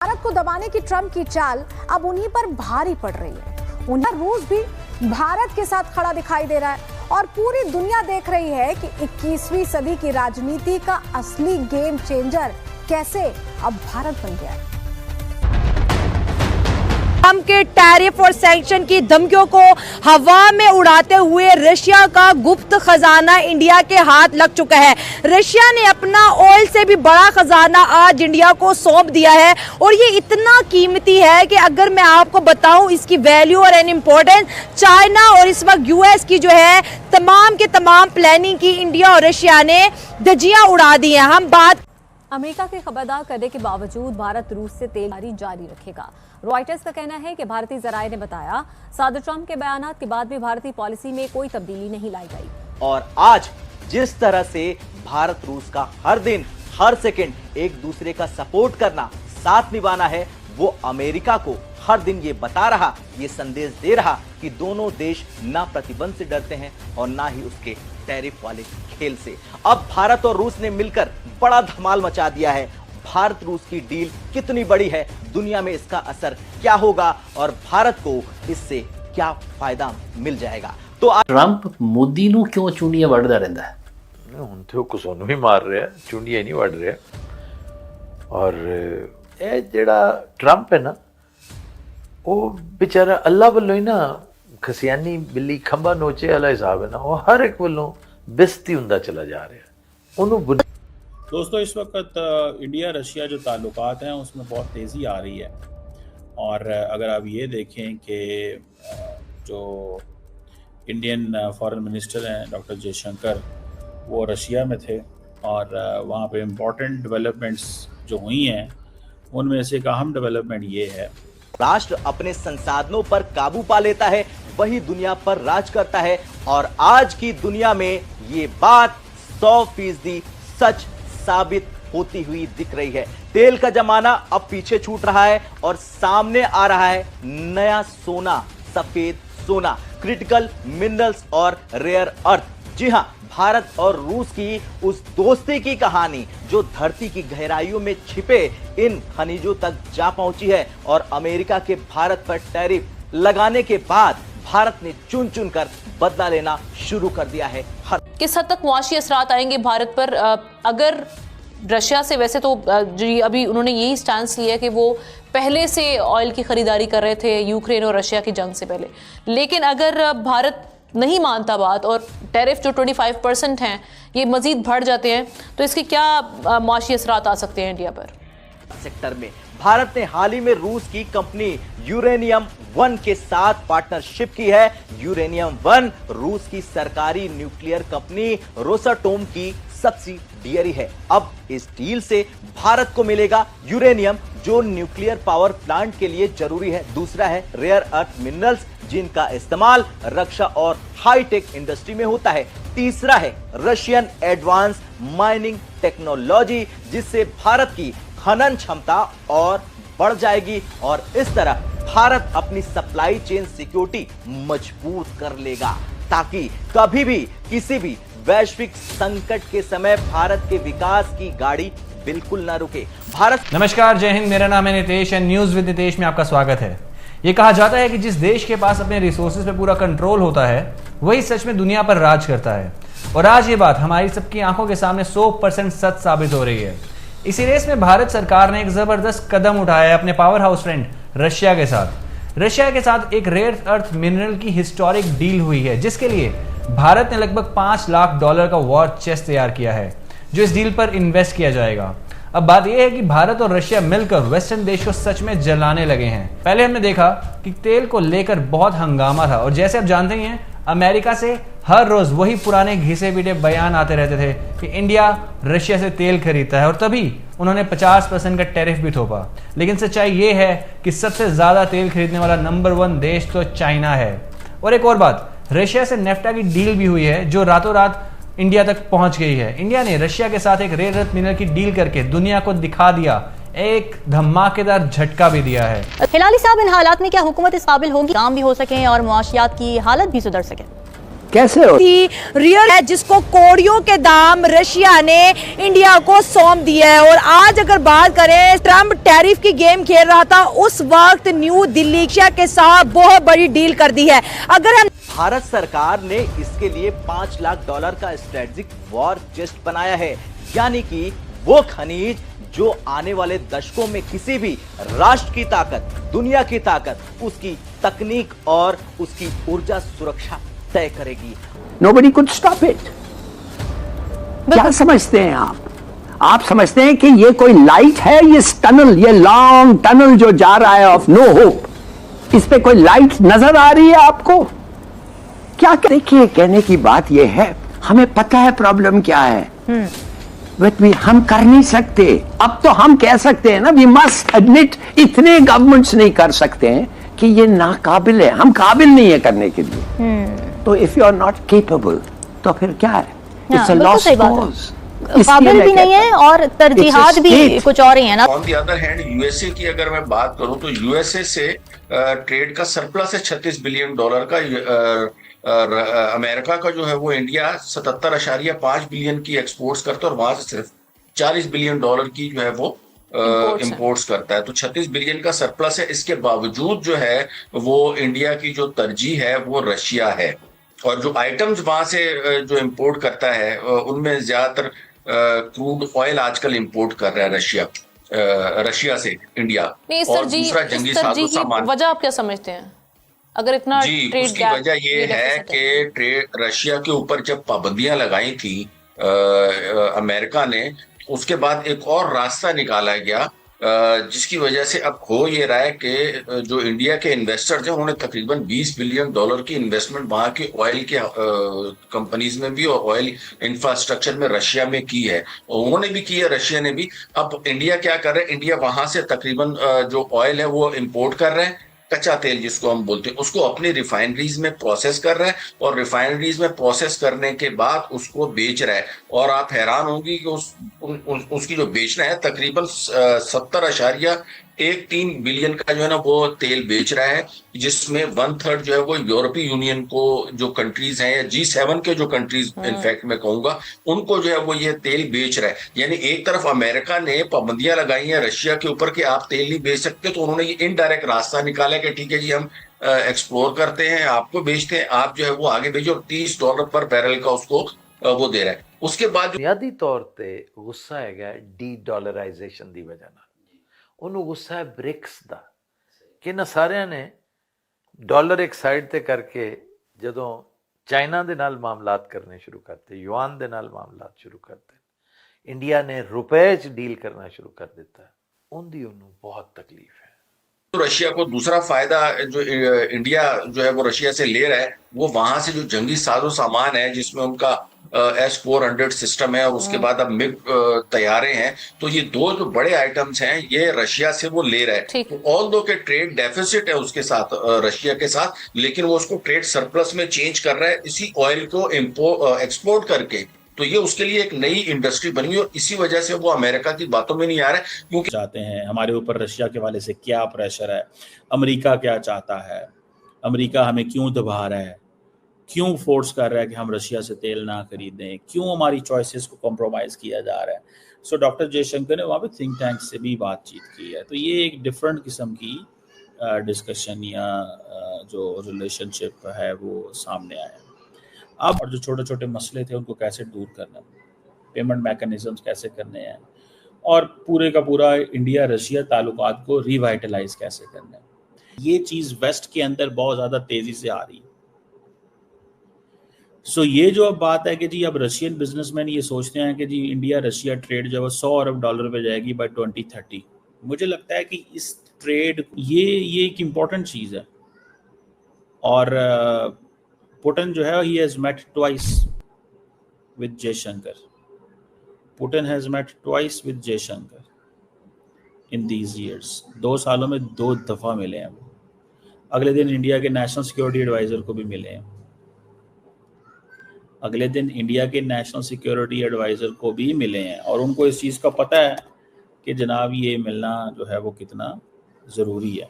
भारत को दबाने की ट्रंप की चाल अब उन्हीं पर भारी पड़ रही है। उन्हें रूस भी भारत के साथ खड़ा दिखाई दे रहा है और पूरी दुनिया देख रही है कि 21वीं सदी की राजनीति का असली गेम चेंजर कैसे अब भारत बन गया है। ट्रंप के टैरिफ और सैंक्शन की धमकियों को हवा में उड़ाते हुए रशिया का गुप्त खजाना इंडिया के हाथ लग चुका है। रशिया ने अपना ऑयल से भी बड़ा खजाना आज इंडिया को सौंप दिया है और ये इतना कीमती है कि अगर मैं आपको बताऊं इसकी वैल्यू और एन इंपॉर्टेंस, चाइना और इस वक्त यूएस की जो है तमाम के तमाम प्लानिंग की इंडिया और रशिया ने धज्जियां उड़ा दी हैं। हम बात अमेरिका के खबरदार करने के बावजूद भारत रूस से तेल जारी रखेगा। रॉयटर्स का कहना है कि भारतीय जराये ने बताया, सदर ट्रंप के बयानात के बाद भी भारतीय पॉलिसी में कोई तब्दीली नहीं लाई गई। और आज जिस तरह से भारत रूस का हर दिन हर सेकंड एक दूसरे का सपोर्ट करना, साथ निभाना है, वो अमेरिका को हर दिन ये बता रहा, ये संदेश दे रहा कि दोनों देश ना प्रतिबंध से डरते हैं और ना ही उसके टैरिफ वाले खेल से। अब भारत और रूस ने मिलकर बड़ा धमाल मचा दिया है। भारत रूस की डील कितनी बड़ी है, दुनिया में इसका असर क्या होगा और भारत को इससे क्या फायदा मिल जाएगा। तो ट्रंप मोदी ਨੂੰ ਕਿਉਂ ਚੁੰਡੀਆਂ ਵੱਢਦਾ ਰਹਿੰਦਾ ਹੈ? ਹੁਣ ਤੇ ਉਹ ਕਿਸੋਂ ਵੀ ਮਾਰ ਰਿਹਾ, ਚੁੰਡੀਆਂ ਨਹੀਂ ਵੱਢ ਰਿਹਾ। ਔਰ ਇਹ ਜਿਹੜਾ ਟਰੰਪ ਹੈ ਨਾ, ਉਹ ਵਿਚਾਰਾ ਅੱਲਾ ਵੱਲੋਂ ਹੀ ਨਾ ਖਸਿਆਨੀ ਬਿੱਲੀ ਖੰਭਾ ਨੋਚੇ ਵਾਲਾ ਹਿਸਾਬ ਹੈ ਨਾ, ਉਹ ਹਰ ਇੱਕ ਵੱਲੋਂ ਬਿਸਤੀ ਹੁੰਦਾ ਚਲਾ ਜਾ ਰਿਹਾ। ਉਹਨੂੰ दोस्तों, इस वक्त इंडिया रशिया जो ताल्लुकात हैं उसमें बहुत तेज़ी आ रही है। और अगर आप ये देखें कि जो इंडियन फॉरेन मिनिस्टर हैं डॉक्टर जयशंकर, वो रशिया में थे और वहाँ पे इम्पोर्टेंट डेवलपमेंट्स जो हुई हैं उनमें से एक अहम डेवलपमेंट ये है, राष्ट्र अपने संसाधनों पर काबू पा लेता है, वही दुनिया पर राज करता है। और आज की दुनिया में ये बात 100% सच साबित होती हुई दिख रही है। तेल का जमाना अब पीछे छूट रहा है और सामने आ रहा है नया सोना, सफेद सोना, क्रिटिकल मिनरल्स और रेयर अर्थ। जी हां, भारत और रूस की उस दोस्ती की कहानी जो धरती की गहराइयों में छिपे इन खनिजों तक जा पहुंची है। और अमेरिका के भारत पर टैरिफ लगाने के बाद भारत ने चुन चुन कर बदला लेना शुरू कर दिया है। किस हद तक मुआशी असरात आएंगे भारत पर? अगर रशिया से, वैसे तो अभी उन्होंने यही स्टैंस लिया कि वो पहले से ऑयल की खरीदारी कर रहे थे यूक्रेन और रशिया की जंग से पहले, लेकिन अगर भारत नहीं मानता बात और टैरिफ जो 25% हैं ये मजीद बढ़ जाते हैं तो इसके क्या मुआशी असरात आ सकते हैं इंडिया पर? सेक्टर में भारत ने हाल ही में रूस की कंपनी यूरेनियम वन के साथ पार्टनरशिप की है। यूरेनियम वन रूस की सरकारी न्यूक्लियर कंपनी रोसाटोम की सब्सिडियरी है। अब इस डील से भारत को मिलेगा यूरेनियम जो न्यूक्लियर पावर प्लांट के लिए जरूरी है। दूसरा है रेयर अर्थ मिनरल्स जिनका इस्तेमाल रक्षा और हाईटेक इंडस्ट्री में होता है। तीसरा है रशियन एडवांस माइनिंग टेक्नोलॉजी जिससे भारत की खनन क्षमता और बढ़ जाएगी और इस तरह भारत अपनी सप्लाई चेन सिक्योरिटी मजबूत कर लेगा ताकि कभी भी किसी भी वैश्विक संकट के समय भारत के विकास की गाड़ी बिल्कुल ना रुके। भारत नमस्कार, जय हिंद, मेरा नाम है Nitesh and news with Nitesh में आपका स्वागत है। ये कहा जाता है कि जिस देश के पास अपने रिसोर्सेज पे पूरा कंट्रोल होता है वही सच में दुनिया पर राज करता है। और आज ये बात हमारी सबकी आंखों के सामने 100% सच साबित हो रही है। इसी रेस में भारत सरकार ने एक जबरदस्त कदम उठाया है अपने पावर हाउस फ्रेंड रशिया के साथ। रशिया के साथ एक रेयर अर्थ मिनरल की हिस्टोरिक डील हुई है जिसके लिए भारत ने लगभग $5 लाख का वॉर चेस्ट तैयार किया है जो इस डील पर इन्वेस्ट किया जाएगा। अब बात यह है कि भारत और रशिया मिलकर वेस्टर्न देश को सच में जलाने लगे हैं। पहले हमने देखा कि तेल को लेकर बहुत हंगामा था और जैसे आप जानते ही हैं अमेरिका से हर रोज वही पुराने घिसे पीटे बयान आते रहते थे कि इंडिया रशिया से तेल खरीदता है और तभी उन्होंने 50% का टैरिफ भी थोपा। लेकिन सच्चाई ये है कि सबसे ज्यादा तेल खरीदने वाला नंबर 1 देश तो चाइना है। और एक और बात, रशिया से नेफ्टा की डील भी हुई है जो रातों रात इंडिया तक पहुंच गई है। इंडिया ने रशिया के साथ एक रेयर अर्थ मिनरल की डील करके दुनिया को दिखा दिया, एक धमाकेदार झटका भी दिया है। हिलाली साहब, इन हालात में क्या हुकूमत इस काबिल होगी काम भी हो सके और मुआशियात की हालत भी सुधर सके? कैसे हो? रियल है जिसको कोड़ियों के दाम रशिया ने इंडिया को सौंप दिया है। और आज अगर बात करें, ट्रम्प टैरिफ की गेम खेल रहा था, उस वक्त न्यू दिल्ली के साथ बहुत बड़ी डील कर दी है। अगर हम भारत सरकार ने इसके लिए $5 लाख का स्ट्रेटेजिक वॉर चेस्ट बनाया है, यानी कि वो खनिज जो आने वाले दशकों में किसी भी राष्ट्र की ताकत, दुनिया की ताकत, उसकी तकनीक और उसकी ऊर्जा सुरक्षा तय करेगी। Nobody could stop it. क्या समझते हैं आप समझते हैं कि ये कोई लाइट है, ये टनल, ये लॉन्ग टनल जो जा रहा है ऑफ नो होप, इस पे कोई लाइट नजर आ रही है आपको? क्या देखिए, कहने की बात ये है, हमें पता है प्रॉब्लम क्या है, बट हम कर नहीं सकते। अब तो हम कह सकते हैं ना, वी मस्ट एडमिट, इतने गवर्नमेंट्स नहीं कर सकते हैं कि ये नाकाबिल है, हम काबिल नहीं है करने के लिए। तो if you are not capable, तो फिर क्या है? It's a lost cause. काबिल भी नहीं है और तरजीहात भी कुछ और ही है ना। On the other hand USA की अगर मैं बात करूं तो यूएसए से ट्रेड का सरप्लस है $36 बिलियन का। अमेरिका का जो है वो इंडिया 77.5 बिलियन की एक्सपोर्ट्स करता है और वहां से सिर्फ $40 बिलियन की जो है वो इंपोर्ट्स करता है। तो 36 बिलियन का सरप्लस है। इसके बावजूद जो है वो इंडिया की जो तरजीह है वो रशिया है, और जो आइटम्स वहां से जो इंपोर्ट करता है उनमें ज्यादातर क्रूड ऑयल आजकल इंपोर्ट कर रहा है रशिया से इंडिया। और दूसरा जंगी साजो सामान। वजह आप क्या समझते हैं? अगर इतना जी, उसकी वजह ये है कि रशिया के ऊपर जब पाबंदियां लगाई थी अमेरिका ने, उसके बाद एक और रास्ता निकाला गया जिसकी वजह से अब हो ये रहा है कि जो इंडिया के इन्वेस्टर्स हैं उन्होंने तकरीबन $20 बिलियन की इन्वेस्टमेंट वहां के ऑयल के कंपनीज में भी और ऑयल इंफ्रास्ट्रक्चर में रशिया में की है। उन्होंने भी की है, रशिया ने भी। अब इंडिया क्या कर रहा है, इंडिया वहां से तकरीबन जो ऑयल है वो इम्पोर्ट कर रहा है, कच्चा तेल जिसको हम बोलते हैं, उसको अपनी रिफाइनरीज में प्रोसेस कर रहा है और रिफाइनरीज में प्रोसेस करने के बाद उसको बेच रहा है। और आप हैरान होंगी कि उसकी जो बेचना है तकरीबन 70.13 बिलियन का जो है ना वो तेल बेच रहा है, जिसमें 1/3 जो है वो यूरोपीय यूनियन को जो कंट्रीज हैं या G7 के जो कंट्रीज इनफैक्ट मैं कहूंगा उनको जो है वो ये तेल बेच रहा है। यानी एक तरफ अमेरिका ने पाबंदियां लगाई हैं रशिया के ऊपर कि आप तेल नहीं बेच सकते, तो उन्होंने ये इनडायरेक्ट रास्ता निकाला कि ठीक है जी हम एक्सप्लोर करते हैं, आपको बेचते हैं, आप जो है वो आगे भेजो, $30 पर बैरल का उसको वो दे रहा है। उसके बाद बुनियादी तौर पे गुस्सा है डी-डॉलराइजेशन दी वजह नाल, ਉਹਨੂੰ ਗੁੱਸਾ ਹੈ ਬ੍ਰਿਕਸ ਦਾ ਕਿ ਨਾ ਸਾਰਿਆਂ ਨੇ ਡਾਲਰ ਇੱਕ ਸਾਈਡ ਤੇ ਕਰਕੇ ਜਦੋਂ ਚਾਈਨਾ ਦੇ ਨਾਲ ਮਾਮਲਾਤ ਕਰਨੇ ਸ਼ੁਰੂ ਕਰਤੇ, ਯੂਆਨ ਦੇ ਨਾਲ ਮਾਮਲਾਤ ਸ਼ੁਰੂ ਕਰਤੇ, ਇੰਡੀਆ ਨੇ ਰੁਪਏ 'ਚ ਡੀਲ ਕਰਨਾ ਸ਼ੁਰੂ ਕਰ ਦਿੱਤਾ, ਉਹਦੀ ਉਹਨੂੰ ਬਹੁਤ तकलीफ है। तो रशिया को दूसरा फायदा जो इंडिया जो है वो रशिया से ले रहा है, वो वहां से जो जंगी साजो सामान है जिसमें उनका S-400 सिस्टम है और उसके बाद अब मिग तैयारे हैं, तो ये दो जो बड़े आइटम्स हैं ये रशिया से वो ले रहा है। तो ऑल दो के ट्रेड डेफिसिट है उसके साथ रशिया के साथ, लेकिन वो उसको ट्रेड सरप्लस में चेंज कर रहा है इसी ऑयल को एक्सपोर्ट करके। तो ये उसके लिए एक नई इंडस्ट्री बनी और इसी वजह से वो अमेरिका की बातों में नहीं आ रहा है, क्योंकि चाहते हैं हमारे ऊपर रशिया के वाले से क्या प्रेशर है, अमेरिका क्या चाहता है, अमेरिका हमें क्यों दबा रहा है, क्यों फोर्स कर रहा है कि हम रशिया से तेल ना खरीदें, क्यों हमारी चॉइसेस को कॉम्प्रोमाइज किया जा रहा है। सो डॉक्टर जयशंकर ने वहाँ पे थिंक टैंक से भी बातचीत की है। तो ये एक डिफरेंट किस्म की डिस्कशन या जो रिलेशनशिप है वो सामने आया है। अब और जो छोटे छोटे मसले थे उनको कैसे दूर करना है, पेमेंट मैकेनिज्म्स कैसे करने हैं, और पूरे का पूरा इंडिया रशिया ताल्लुकात को रिवाइटलाइज कैसे करना है, ये चीज़ वेस्ट के अंदर बहुत ज़्यादा तेज़ी से आ रही है। सो ये जो अब बात है कि जी अब रशियन बिजनेसमैन ये सोचते हैं कि जी इंडिया रशिया ट्रेड जो है $100 अरब पे जाएगी बाय 2030। मुझे लगता है कि इस ट्रेड ये एक इम्पॉर्टेंट चीज़ है। और पुतिन जो है ही has met twice with Jaishankar, Putin has met twice with Jaishankar in these years. 2 सालों में 2 दफ़ा मिले हैं। अगले दिन इंडिया के नेशनल सिक्योरिटी एडवाइज़र को भी मिले हैं, अगले दिन इंडिया के नेशनल सिक्योरिटी एडवाइज़र को भी मिले हैं, और उनको इस चीज़ का पता है कि जनाब ये मिलना जो है वो कितना ज़रूरी है।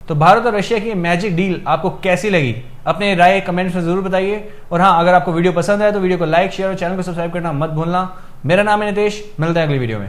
तो भारत और रशिया की मैजिक डील आपको कैसी लगी? अपने राय कमेंट्स में जरूर बताइए। और हाँ, अगर आपको वीडियो पसंद है तो वीडियो को लाइक, शेयर और चैनल को सब्सक्राइब करना मत भूलना। मेरा नाम है नितेश, मिलते हैं अगली वीडियो में।